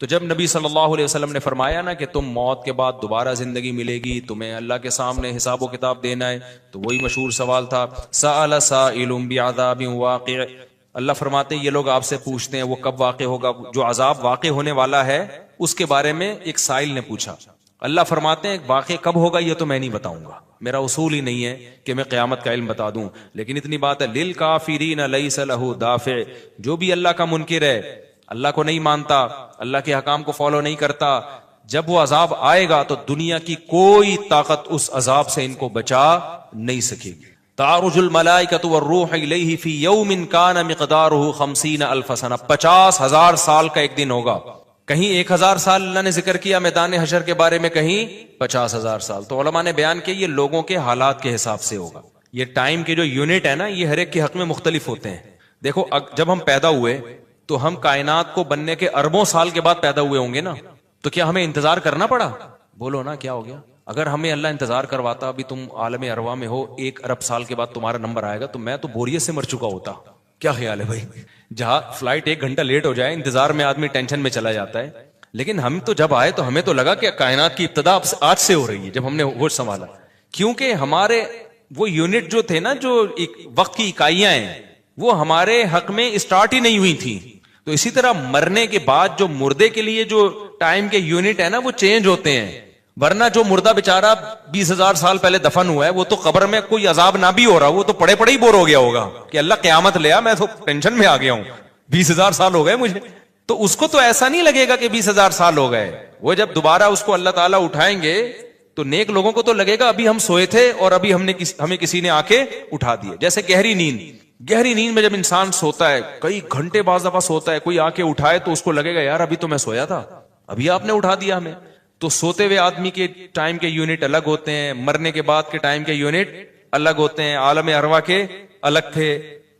تو جب نبی صلی اللہ علیہ وسلم نے فرمایا نا کہ تم موت کے بعد دوبارہ زندگی ملے گی، تمہیں اللہ کے سامنے حساب و کتاب دینا ہے، تو وہی مشہور سوال تھا سأل سائل بعذاب واقع۔ اللہ فرماتے ہیں یہ لوگ آپ سے پوچھتے ہیں وہ کب واقع ہوگا، جو عذاب واقع ہونے والا ہے اس کے بارے میں ایک سائل نے پوچھا۔ اللہ فرماتے ہیں واقع کب ہوگا یہ تو میں نہیں بتاؤں گا، میرا اصول ہی نہیں ہے کہ میں قیامت کا علم بتا دوں، لیکن اتنی بات ہے للکافرین لیس لہ دافع، جو بھی اللہ کا منکر ہے، اللہ کو نہیں مانتا، اللہ کے حکام کو فالو نہیں کرتا، جب وہ عذاب آئے گا تو دنیا کی کوئی طاقت اس عذاب سے ان کو بچا نہیں سکے گی۔ تعرج الملائکۃ والروح الیہ فی یوم کان مقدارہ 50,000 سنہ، 50,000 سال کا ایک دن ہوگا۔ کہیں 1,000 سال اللہ نے ذکر کیا میدان حشر کے بارے میں، کہیں 50,000 سال۔ تو علماء نے بیان کیا یہ لوگوں کے حالات کے حساب سے ہوگا۔ یہ ٹائم کے جو یونٹ ہے نا یہ ہر ایک کے حق میں مختلف ہوتے ہیں۔ دیکھو جب ہم پیدا ہوئے تو ہم کائنات کو بننے کے اربوں سال کے بعد پیدا ہوئے ہوں گے نا، تو کیا ہمیں انتظار کرنا پڑا؟ بولو نا کیا ہو گیا؟ اگر ہمیں اللہ انتظار کرواتا، ابھی تم عالم ارواح میں ہو، 1 ارب سال کے بعد تمہارا نمبر آئے گا، تو میں تو بوریت سے مر چکا ہوتا۔ کیا خیال ہے بھائی؟ جہاں فلائٹ 1 گھنٹہ لیٹ ہو جائے انتظار میں آدمی ٹینشن میں چلا جاتا ہے، لیکن ہم تو جب آئے تو ہمیں تو لگا کہ کائنات کی ابتدا آج سے ہو رہی ہے جب ہم نے ہوش سنبھالا، کیونکہ ہمارے وہ یونٹ جو تھے نا، جو وقت کی اکائیاں ہیں، وہ ہمارے حق میں اسٹارٹ ہی نہیں ہوئی تھی۔ تو اسی طرح مرنے کے بعد جو مردے کے لیے جو ٹائم کے یونٹ ہے نا وہ چینج ہوتے ہیں، ورنہ جو مردہ بیچارہ 20,000 سال پہلے دفن ہوا ہے وہ تو قبر میں کوئی عذاب نہ بھی ہو رہا، وہ تو پڑے پڑے ہی بور ہو گیا ہوگا کہ اللہ قیامت لے آ، میں تو ٹینشن میں آ گیا ہوں، 20,000 سال ہو گئے مجھے۔ تو اس کو تو ایسا نہیں لگے گا کہ 20,000 سال ہو گئے، وہ جب دوبارہ اس کو اللہ تعالیٰ اٹھائیں گے تو نیک لوگوں کو تو لگے گا ابھی ہم سوئے تھے اور ابھی ہمیں کسی نے آ کے اٹھا دیا۔ جیسے گہری نیند میں جب انسان سوتا ہے کئی گھنٹے بعض دفعہ سوتا ہے، کوئی آ کے اٹھائے تو اس کو لگے گا یار ابھی تو میں سویا تھا، ابھی آپ نے اٹھا دیا ہمیں۔ تو سوتے ہوئے آدمی کے ٹائم کے یونٹ الگ ہوتے ہیں، مرنے کے بعد کے ٹائم کے یونٹ الگ ہوتے ہیں، عالم ارواح کے الگ تھے۔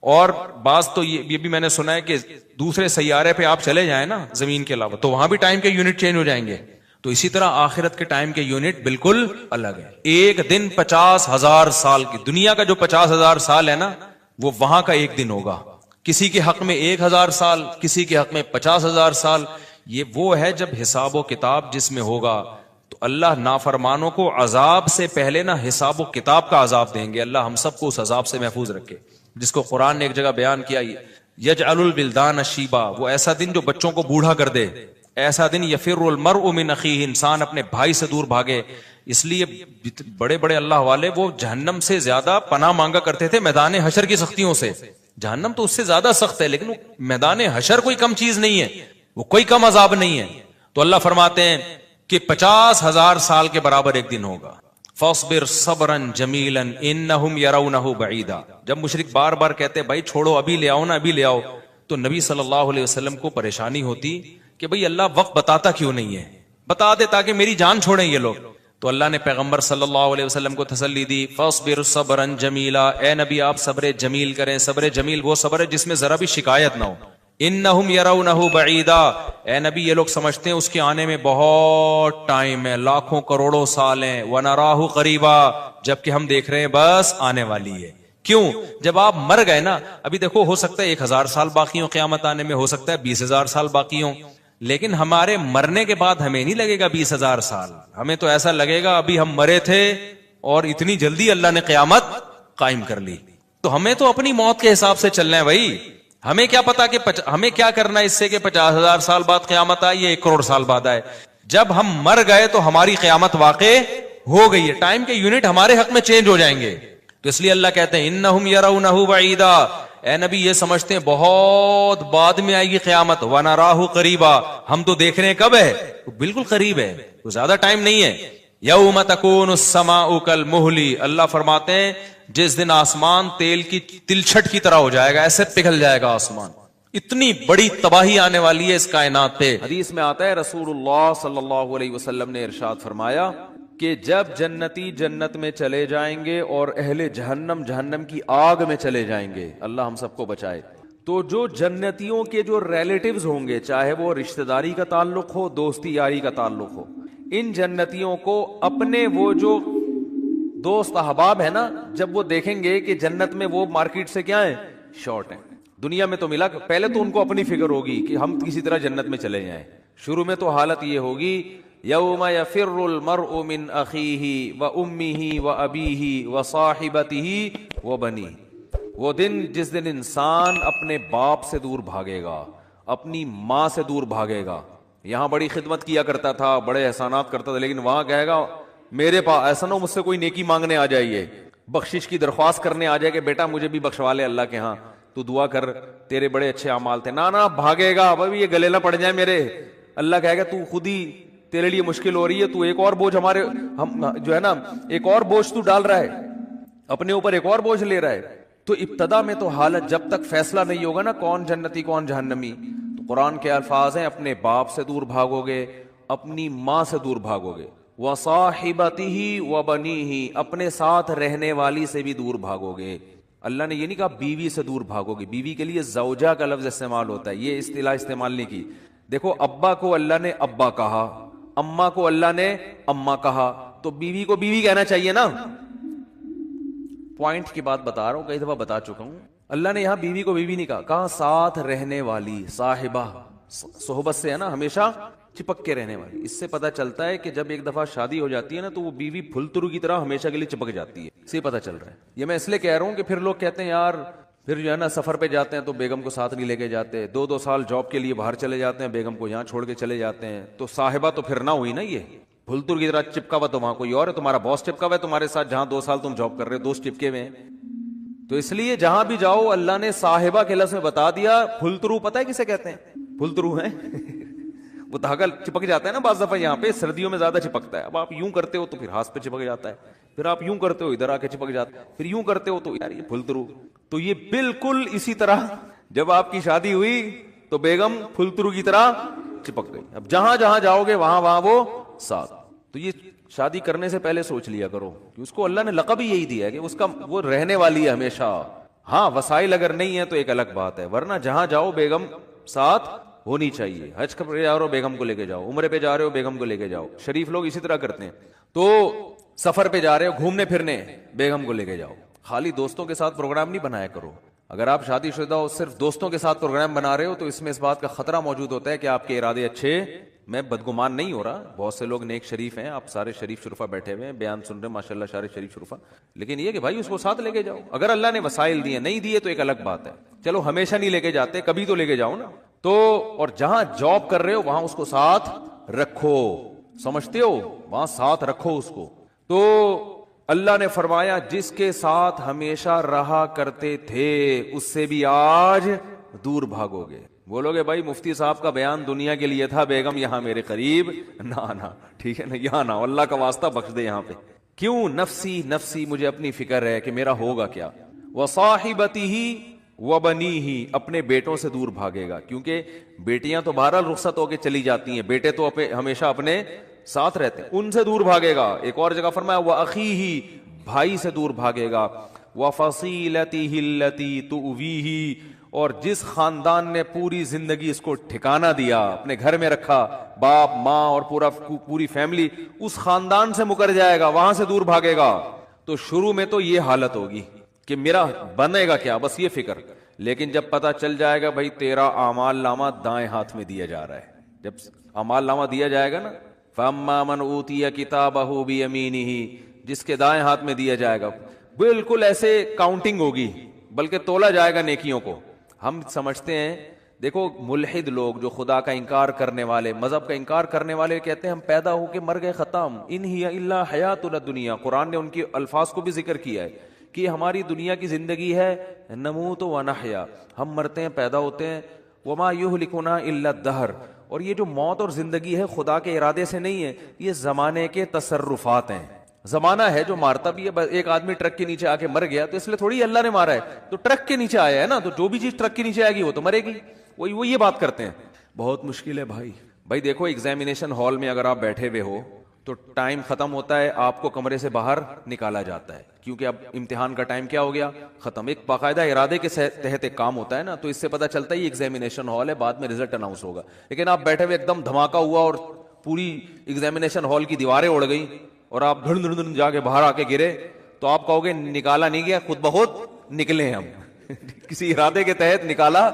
اور بعض تو یہ بھی میں نے سنا ہے کہ دوسرے سیارے پہ آپ چلے جائیں نا زمین کے علاوہ تو وہاں بھی ٹائم کے یونٹ چینج ہو جائیں گے۔ تو اسی طرح آخرت کے ٹائم کے یونٹ بالکل الگ ہے۔ ایک دن 50,000 سال کی، دنیا کا جو 50,000 سال ہے نا وہ وہاں کا ایک دن ہوگا۔ کسی کے حق میں 1,000 سال، کسی کے حق میں 50,000 سال۔ یہ وہ ہے جب حساب و کتاب جس میں ہوگا تو اللہ نافرمانوں کو عذاب سے پہلے نا حساب و کتاب کا عذاب دیں گے۔ اللہ ہم سب کو اس عذاب سے محفوظ رکھے، جس کو قرآن نے ایک جگہ بیان کیا یجعل الولدان شیبا، وہ ایسا دن جو بچوں کو بوڑھا کر دے، ایسا دن یفر المرء من اخیہ، انسان اپنے بھائی سے دور بھاگے۔ اس لیے بڑے بڑے اللہ والے وہ جہنم سے زیادہ پناہ مانگا کرتے تھے میدان حشر کی سختیوں سے۔ جہنم تو اس سے زیادہ سخت ہے، لیکن میدان حشر کوئی کم چیز نہیں ہے، وہ کوئی کم عذاب نہیں ہے۔ تو اللہ فرماتے ہیں کہ 50,000 سال کے برابر ایک دن ہوگا۔ فاصبر صبرا جمیلا انہم یرونہ بعیدا، جب مشرک بار بار کہتے بھائی چھوڑو ابھی لے آؤ نا ابھی لے آؤ، تو نبی صلی اللہ علیہ وسلم کو پریشانی ہوتی کہ بھئی اللہ وقت بتاتا کیوں نہیں ہے، بتا دے تاکہ میری جان چھوڑیں یہ لوگ۔ تو اللہ نے پیغمبر صلی اللہ علیہ وسلم کو تسلی دی فاصبر صبرا جمیلا، اے نبی آپ صبر جمیل کریں۔ صبر جمیل وہ صبر ہے جس میں ذرا بھی شکایت نہ ہو۔ انہم یرونہ بعیدا، اے نبی یہ لوگ سمجھتے ہیں اس کے آنے میں بہت ٹائم ہے، لاکھوں کروڑوں سال ہیں، ونراہ قریبا، جبکہ ہم دیکھ رہے ہیں بس آنے والی ہے۔ کیوں؟ جب آپ مر گئے نا، ابھی دیکھو ہو سکتا ہے 1,000 سال باقی ہوں قیامت آنے میں، ہو سکتا ہے 20,000 سال باقی ہوں، لیکن ہمارے مرنے کے بعد ہمیں نہیں لگے گا 20,000 سال، ہمیں تو ایسا لگے گا ابھی ہم مرے تھے اور اتنی جلدی اللہ نے قیامت قائم کر لی۔ تو ہمیں تو اپنی موت کے حساب سے چلنا ہے بھائی، ہمیں کیا پتا کہ ہمیں کیا کرنا ہے اس سے کہ 50,000 سال بعد قیامت آئے یا 1 کروڑ سال بعد آئے۔ جب ہم مر گئے تو ہماری قیامت واقع ہو گئی ہے، ٹائم کے یونٹ ہمارے حق میں چینج ہو جائیں گے۔ تو اس لیے اللہ کہتے ہیں انہم یرونہ بعیدا، اے نبی یہ سمجھتے ہیں بہت بعد میں آئے گی قیامت، ونراہ قریبا، ہم تو دیکھ رہے ہیں کب ہے، بالکل قریب ہے، تو زیادہ ٹائم نہیں ہے۔ یوم تکون السماء کالمہل، اللہ فرماتے ہیں جس دن آسمان تیل کی تلچھٹ کی طرح ہو جائے گا، ایسے پگھل جائے گا آسمان، اتنی بڑی تباہی آنے والی ہے اس کائنات پہ۔ حدیث میں آتا ہے رسول اللہ صلی اللہ علیہ وسلم نے ارشاد فرمایا کہ جب جنتی جنت میں چلے جائیں گے اور اہل جہنم جہنم کی آگ میں چلے جائیں گے، اللہ ہم سب کو بچائے، تو جو جنتیوں کے جو ریلیٹیوز ہوں گے، چاہے وہ رشتہ داری کا تعلق ہو، دوستی یاری کا تعلق ہو، ان جنتیوں کو اپنے وہ جو دوست احباب ہے نا، جب وہ دیکھیں گے کہ جنت میں وہ مارکیٹ سے کیا ہیں، شارٹ ہیں، دنیا میں تو ملا، پہلے تو ان کو اپنی فکر ہوگی کہ ہم کسی طرح جنت میں چلے جائیں، شروع میں تو حالت یہ ہوگی یوم یفر المرء من اخیہ وامہ وابیہ وصاحبتہ وبنیہ، وہ دن جس دن انسان اپنے باپ سے دور بھاگے گا، اپنی ماں سے دور بھاگے گا. یہاں بڑی خدمت کیا کرتا تھا، بڑے احسانات کرتا تھا، لیکن وہاں کہے گا میرے پاس ایسا نہ ہو مجھ سے کوئی نیکی مانگنے آ جائیے، بخشش کی درخواست کرنے آ جائے کہ بیٹا مجھے بھی بخشوا لے اللہ کے ہاں، تو دعا کر تیرے بڑے اچھے اعمال تھے. نہ بھاگے گا بھائی، یہ گلے نہ پڑ جائے میرے. اللہ کہے گا تو خود ہی تیرے لیے مشکل ہو رہی ہے، تو ایک اور بوجھ ہمارے ہم جو ہے نا ایک اور بوجھ تو ڈال رہا ہے اپنے اوپر، ایک اور بوجھ لے رہا ہے. تو ابتدا میں تو حالت جب تک فیصلہ نہیں ہوگا نا کون جنتی کون جہنمی، تو قرآن کے الفاظ ہیں اپنے باپ سے دور بھاگو گے، اپنی ماں سے دور بھاگو گے، وصاحبتہ وبنیہ، اپنے ساتھ رہنے والی سے بھی دور بھاگو گے. اللہ نے یہ نہیں کہا بیوی سے دور بھاگو گے، بیوی کے لیے زوجہ کا لفظ استعمال ہوتا ہے، یہ اصطلاح استعمال نہیں کی. دیکھو ابا کو اللہ نے ابا کہا، اماں کو اللہ نے اماں کہا، تو بیوی کو بیوی کہنا چاہیے نا. پوائنٹ کی بات بتا رہا ہوں، کئی دفعہ بتا چکا ہوں. اللہ نے یہاں بیوی کو بیوی نہیں کہا ساتھ رہنے والی، صاحبہ، صحبت سے ہے نا ہمیشہ چپک کے رہنے والی. اس سے پتہ چلتا ہے کہ جب ایک دفعہ شادی ہو جاتی ہے نا تو وہ بیوی پھلترو کی طرح ہمیشہ کے لیے چپک جاتی ہے. اس سے پتہ چل رہا ہے. یہ میں اس لیے کہہ رہا ہوں کہ پھر لوگ کہتے ہیں یار پھر جو ہے نا سفر پہ جاتے ہیں تو بیگم کو ساتھ نہیں لے کے جاتے، 2 سال جاب کے لیے باہر چلے جاتے ہیں، بیگم کو یہاں چھوڑ کے چلے جاتے ہیں، تو صاحبہ تو پھر نہ ہوئی نا. یہ پھلتر کی طرح چپکا ہوا تو وہاں کوئی اور ہے، تمہارا باس چپکا ہوا ہے تمہارے ساتھ، جہاں 2 سال تم جاب کر رہے ہو دوست چپکے ہوئے ہیں. تو اس لیے جہاں بھی جاؤ اللہ نے صاحبہ کے لفظ میں بتا دیا. پھلترو پتہ ہے کسے کہتے ہیں؟ پھلترو ہیں وہ دھاگا چپک جاتا ہے نا بعض دفعہ، یہاں پہ سردیوں میں زیادہ چپکتا ہے. اب آپ یوں کرتے ہو تو پھر ہاتھ پہ چپک جاتا ہے، پھر آپ یوں کرتے ہو ادھر آ کے چپک جاتا ہے، پھر یوں کرتے ہو تو یار یہ پھلترو. تو یہ بالکل اسی طرح جب آپ کی شادی ہوئی تو بیگم پھلترو کی طرح چپک گئی. اب جہاں جہاں جاؤ گے وہاں وہاں وہ ساتھ. تو یہ شادی کرنے سے پہلے سوچ لیا کرو کہ اس کو اللہ نے لقب ہی یہی دیا ہے کہ اس کا وہ رہنے والی ہے ہمیشہ. ہاں وسائل اگر نہیں ہے تو ایک الگ بات ہے، ورنہ جہاں جاؤ بیگم ساتھ ہونی چاہیے. حج پہ جا رہے ہو بیگم کو لے کے جاؤ، عمرے پہ جا رہے ہو بیگم کو لے کے جاؤ. شریف لوگ اسی طرح کرتے ہیں. تو سفر پہ جا رہے ہو گھومنے پھرنے بیگم کو لے کے جاؤ. خالی دوستوں کے ساتھ پروگرام نہیں بنایا کرو. اگر آپ شادی شدہ ہو صرف دوستوں کے ساتھ پروگرام بنا رہے ہو تو اس میں اس بات کا خطرہ موجود ہوتا ہے کہ آپ کے ارادے اچھے، میں بدگمان نہیں ہو رہا، بہت سے لوگ نیک شریف ہیں، آپ سارے شریف شرفا بیٹھے ہوئے ہیں بیان سن رہے ہیں ماشاءاللہ سارے شریف شرفا، لیکن یہ کہ بھائی اس کو ساتھ لے کے جاؤ. اگر اللہ نے وسائل دیے نہیں دیے تو ایک الگ بات ہے، چلو ہمیشہ نہیں لے کے جاتے کبھی تو لے کے جاؤ نا. تو اور جہاں جاب کر رہے ہو وہاں اس کو ساتھ رکھو، سمجھتے ہو وہاں ساتھ رکھو اس کو. تو اللہ نے فرمایا جس کے ساتھ ہمیشہ رہا کرتے تھے اس سے بھی آج دور بھاگو گے. بولو گے بھائی مفتی صاحب کا بیان دنیا کے لیے تھا، بیگم یہاں میرے قریب نہ ٹھیک ہے نا، یہاں نہ، اللہ کا واسطہ بخش دے یہاں پہ. کیوں؟ نفسی نفسی، مجھے اپنی فکر ہے کہ میرا ہوگا کیا. وصاحبتہ وبنیہ، اپنے بیٹوں سے دور بھاگے گا، کیونکہ بیٹیاں تو بہرحال رخصت ہو کے چلی جاتی ہیں، بیٹے تو ہمیشہ اپنے ساتھ رہتے ہیں، ان سے دور بھاگے گا. ایک اور جگہ فرمایا وَأَخِيهِ، بھائی سے دور بھاگے گا. وَفَصِيلَتِهِ الَّتِي تُؤْوِيهِ، اور جس خاندان نے پوری زندگی اس کو ٹھکانہ دیا، اپنے گھر میں رکھا، باپ ماں اور پوری فیملی، اس خاندان سے مکر جائے گا، وہاں سے دور بھاگے گا. تو شروع میں تو یہ حالت ہوگی کہ میرا بنے گا کیا، بس یہ فکر. لیکن جب پتہ چل جائے گا بھائی تیرا اعمال نامہ دائیں ہاتھ میں دیا جا رہا ہے، جب اعمال نامہ دیا جائے گا نا، فَأَمَّا مَنْ أُوتِيَ كِتَابَهُ بِيَمِينِهِ، جس کے دائیں ہاتھ میں دیا جائے گا، بالکل ایسے کاؤنٹنگ ہوگی، بلکہ تولا جائے گا نیکیوں کو. ہم سمجھتے ہیں، دیکھو ملحد لوگ جو خدا کا انکار کرنے والے، مذہب کا انکار کرنے والے کہتے ہیں ہم پیدا ہو کے مر گئے ختم، ان ہی الا حیاتنا الدنیا. قرآن نے ان کی الفاظ کو بھی ذکر کیا ہے کہ ہماری دنیا کی زندگی ہے نموت و نحیا، ہم مرتے ہیں پیدا ہوتے ہیں، وما یہلکنا الا الدہر. اور یہ جو موت اور زندگی ہے خدا کے ارادے سے نہیں ہے، یہ زمانے کے تصرفات ہیں. زمانہ ہے جو مارتا بھی ہے. ایک آدمی ٹرک کے نیچے آ کے مر گیا تو اس لیے تھوڑی اللہ نے مارا ہے، تو ٹرک کے نیچے آیا ہے نا، تو جو بھی چیز ٹرک کے نیچے آئے گی وہ تو مرے گی. وہ یہ بات کرتے ہیں. بہت مشکل ہے بھائی دیکھو ایگزامینیشن ہال میں اگر آپ بیٹھے ہوئے ہو تو ٹائم ختم ہوتا ہے، آپ کو کمرے سے باہر نکالا جاتا ہے، کیونکہ اب امتحان کا ٹائم کیا ہو گیا، ختم. ایک باقاعدہ ارادے کے تحت ایک کام ہوتا ہے نا، تو اس سے پتہ چلتا ہے یہ ایگزامینیشن ہال ہے، بعد میں رزلٹ اناؤنس ہوگا. لیکن آپ بیٹھے ہوئے ایک دم دھماکہ ہوا اور پوری ایگزامینیشن ہال کی دیواریں اڑ گئی اور آپ دھڑ دھڑ دھڑ جا کے باہر آ کے گرے، تو آپ کہو گے نکالا نہیں گیا، خود بخود نکلے ہم کسی ارادے کے تحت نکالا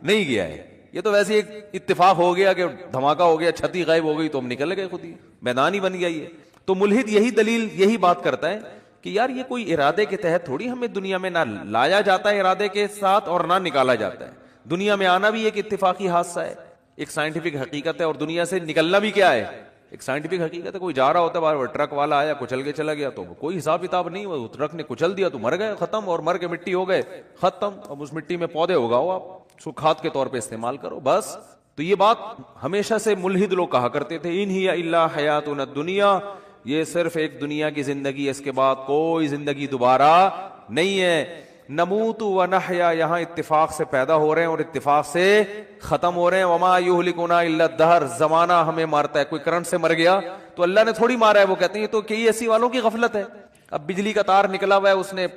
نہیں گیا ہے. یہ تو ویسے ایک اتفاق ہو گیا کہ دھماکہ ہو گیا, چھتی غائب ہو گئی تو ہم نکل گئے, خود ہی میدان ہی بن گیا یہ. تو ملحد یہی دلیل, یہی بات کرتا ہے کہ یار یہ کوئی ارادے کے تحت تھوڑی ہمیں دنیا میں نہ لایا جاتا ہے ارادے کے ساتھ اور نہ نکالا جاتا ہے. دنیا میں آنا بھی ایک اتفاقی حادثہ ہے, ایک سائنٹیفک حقیقت ہے, اور دنیا سے نکلنا بھی کیا ہے, ایک سائنٹیفک حقیقت ہے. کوئی جا رہا ہوتا ہے باہر, ٹرک والا آیا کچل کے چلا گیا تو کوئی حساب کتاب نہیں, وہ ٹرک نے کچل دیا تو مر گئے, ختم, اور مر کے مٹی ہو گئے, ختم. اب اس مٹی میں پودے اگاؤ, آپ اس کو کھاد کے طور پہ استعمال کرو, بس. تو یہ بات ہمیشہ سے ملحد لوگ کہا کرتے تھے, ان ہی الا حیاتنا الدنیا, یہ صرف ایک دنیا کی زندگی ہے, اس کے بعد کوئی زندگی دوبارہ نہیں ہے. نموت و نحیا, یہاں اتفاق سے پیدا ہو رہے ہیں اور اتفاق سے ختم ہو رہے ہیں. وما یہلکنا الا الدہر, زمانہ ہمیں مارتا ہے. کوئی کرنٹ سے مر گیا تو اللہ نے تھوڑی مارا ہے, وہ کہتے ہیں یہ تو کئی ایسی والوں کی غفلت ہے. اب بجلی کا تار نکلا ہوا ہے, اس نے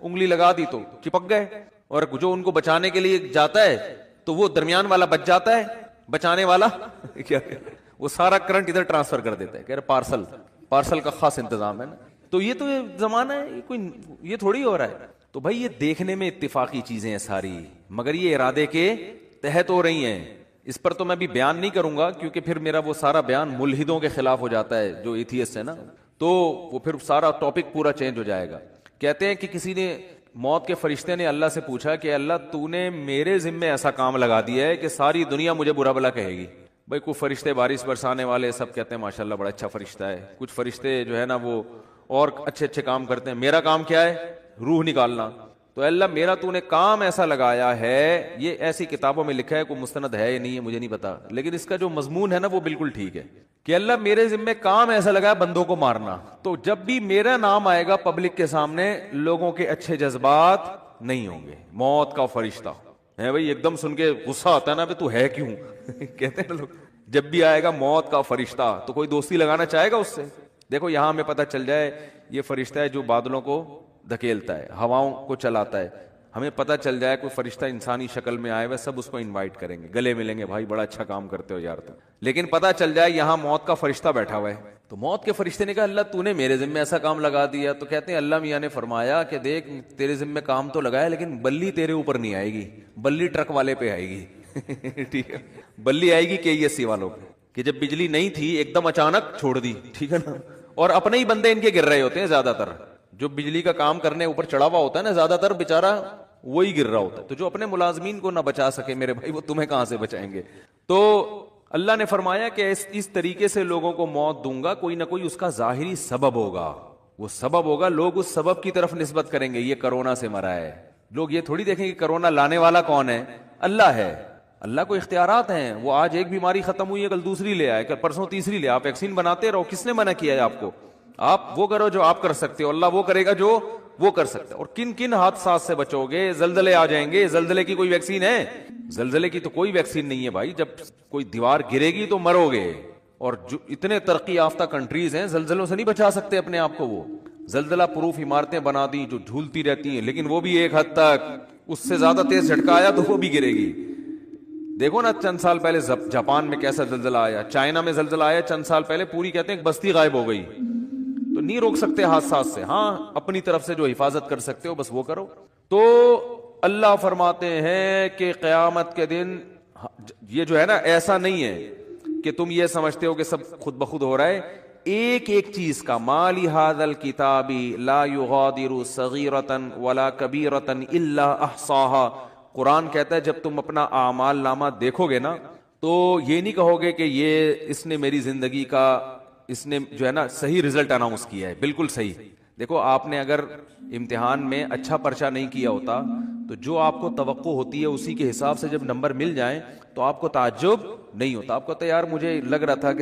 انگلی لگا دی تو چپک گئے, اور جو ان کو بچانے کے لیے جاتا ہے تو وہ درمیان والا بچ جاتا ہے, بچانے والا کیا وہ سارا کرنٹ ادھر ٹرانسفر کر دیتا ہے, کہہ رہے پارسل کا خاص انتظام ہے نا. تو یہ تو زمانہ ہے, یہ کوئی یہ تھوڑی ہو رہا ہے. تو بھائی یہ دیکھنے میں اتفاقی چیزیں ہیں ساری, مگر یہ ارادے کے تحت ہو رہی ہیں. اس پر تو میں بھی بیان نہیں کروں گا کیونکہ پھر میرا وہ سارا بیان ملحدوں کے خلاف ہو جاتا ہے جو ایتھیسٹ ہے نا, تو وہ پھر سارا ٹاپک پورا چینج ہو جائے گا. کہتے ہیں کہ کسی نے, موت کے فرشتے نے اللہ سے پوچھا کہ اللہ تو نے میرے ذمے ایسا کام لگا دیا ہے کہ ساری دنیا مجھے برا بھلا کہے گی. بھائی کوئی فرشتے بارش برسانے والے سب کہتے ہیں ماشاءاللہ بڑا اچھا فرشتہ ہے, کچھ فرشتے جو ہے نا وہ اور اچھے اچھے کام کرتے ہیں. میرا کام کیا ہے, روح نکالنا. تو اللہ میرا تو نے کام ایسا لگایا ہے, یہ ایسی کتابوں میں لکھا ہے, کوئی مستند ہے یا نہیں ہے مجھے نہیں پتا, لیکن اس کا جو مضمون ہے نا وہ بالکل ٹھیک ہے کہ اللہ میرے ذمے کام ایسا لگا ہے بندوں کو مارنا. تو جب بھی میرا نام آئے گا پبلک کے سامنے, لوگوں کے اچھے جذبات نہیں ہوں گے. موت کا فرشتہ ہے بھائی, ایک دم سن کے غصہ آتا ہے نا, تو ہے کیوں کہتے ہیں لوگ, جب بھی آئے گا موت کا فرشتہ تو کوئی دوستی لگانا چاہے گا اس سے. دیکھو یہاں ہمیں پتہ چل جائے یہ فرشتہ ہے جو بادلوں کو دھکیلتا ہے, ہواؤں کو چلاتا ہے. ہمیں پتہ چل جائے کوئی فرشتہ انسانی شکل میں آئے ہوئے, سب اس کو انوائٹ کریں گے, گلے ملیں گے, بھائی بڑا اچھا کام کرتے ہو یار تم. لیکن پتہ چل جائے یہاں موت کا فرشتہ بیٹھا ہوا ہے, تو موت کے فرشتے نے کہا اللہ تو نے میرے ذمے ایسا کام لگا دیا. تو کہتے ہیں اللہ میاں نے فرمایا کہ دیکھ تیرے ذمے کام تو لگایا لیکن بلی تیرے اوپر نہیں آئے گی, بلی ٹرک والے پہ آئے گی. ٹھیک ہے, بلی آئے گی KESC والوں پہ, کہ جب بجلی نہیں تھی ایک دم اچانک چھوڑ دی, ٹھیک ہے نا, اور اپنے ہی بندے ان کے گر رہے ہوتے ہیں زیادہ تر. جو بجلی کا کام کرنے اوپر چڑھا ہوا ہوتا ہے نا زیادہ تر بےچارا وہی گر رہا ہوتا ہے. تو جو اپنے ملازمین کو نہ بچا سکے میرے بھائی, وہ تمہیں کہاں سے بچائیں گے. تو اللہ نے فرمایا کہ اس طریقے سے لوگوں کو موت دوں گا, کوئی نہ کوئی اس کا ظاہری سبب ہوگا, وہ سبب ہوگا, لوگ اس سبب کی طرف نسبت کریں گے. یہ کرونا سے مرا ہے, لوگ یہ تھوڑی دیکھیں کہ کرونا لانے والا کون ہے, اللہ ہے. اللہ کو اختیارات ہیں, وہ آج ایک بیماری ختم ہوئی ہے کل دوسری لے آئے, کل پرسوں تیسری لے. آپ ویکسین بناتے رہو, کس نے منع کیا ہے آپ کو, آپ وہ کرو جو آپ کر سکتے ہو, اللہ وہ کرے گا جو وہ کر سکتا ہے. اور کن کن حادثات سے بچو گے, زلزلے آ جائیں گے, زلزلے کی کوئی ویکسین ہے, زلزلے کی تو کوئی ویکسین نہیں ہے بھائی. جب کوئی دیوار گرے گی تو مرو گے, اور جو اتنے ترقی یافتہ کنٹریز ہیں زلزلوں سے نہیں بچا سکتے اپنے آپ کو. وہ زلزلہ پروف عمارتیں بنا دی جو جھولتی رہتی ہیں, لیکن وہ بھی ایک حد تک, اس سے زیادہ تیز جھٹکا آیا تو وہ بھی گرے گی. دیکھو نا چند سال پہلے جاپان میں کیسا زلزلہ آیا, چائنا میں زلزلہ آیا چند سال پہلے, پوری کہتے ہیں بستی غائب ہو گئی. تو نہیں روک سکتے حادثات سے, ہاں اپنی طرف سے جو حفاظت کر سکتے ہو بس وہ کرو. تو اللہ فرماتے ہیں کہ قیامت کے دن یہ جو ہے نا ایسا نہیں ہے کہ تم یہ سمجھتے ہو کہ سب خود بخود ہو رہا ہے. ایک ایک چیز کا, مالی ھذا الکتاب لا یغادر صغیرۃ ولا کبیرۃ الا احصاها. قرآن کہتا ہے جب تم اپنا اعمال نامہ دیکھو گے نا تو یہ نہیں کہو گے کہ یہ اس نے میری زندگی کا, اس نے جو ہے نا صحیح رزلٹ اناؤنس کیا ہے, بالکل صحیح. دیکھو آپ نے اگر امتحان میں اچھا پرچہ نہیں کیا ہوتا تو جو آپ کو توقع ہوتی ہے اسی کے حساب سے جب نمبر مل جائیں تو آپ کو تعجب نہیں ہوتا. آپ کو تو یار مجھے لگ رہا تھا کہ